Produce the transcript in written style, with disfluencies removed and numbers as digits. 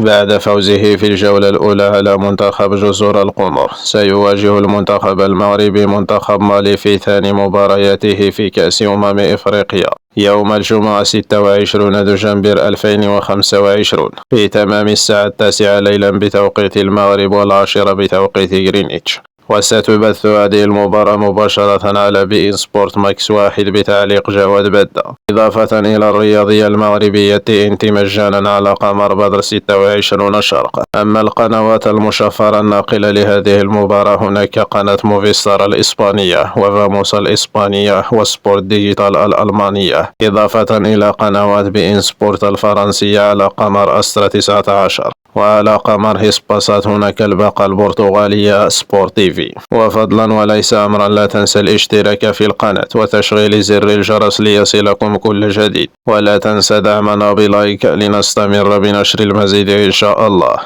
بعد فوزه في الجولة الأولى على منتخب جزر القمر، سيواجه المنتخب المغربي منتخب مالي في ثاني مبارياته في كأس إفريقيا يوم الجمعة 26 دجنبر 2025 في تمام الساعة 9 ليلا بتوقيت المغرب والعاشرة بتوقيت غرينتش. وستبث هذه المباراة مباشرة على بي إن سبورت ماكس 1 بتعليق جواد بدة. إضافة إلى الرياضية المغربية TNT مجانا على قمر بدر 26 شرق. أما القنوات المشفرة الناقلة لهذه المباراة هناك قناة موفيستار الإسبانية وفاموس الإسبانية وسبورت ديجيتال الألمانية، إضافة إلى قنوات بي إن سبورت الفرنسية على قمر أسترا 19. وعلى قمر هيسباسات هناك الباقة البرتغالية سبورت تيفي. وفضلا وليس أمرا لا تنسى الاشتراك في القناة وتشغيل زر الجرس ليصلكم كل جديد، ولا تنسى دعمنا بلايك لنستمر بنشر المزيد إن شاء الله.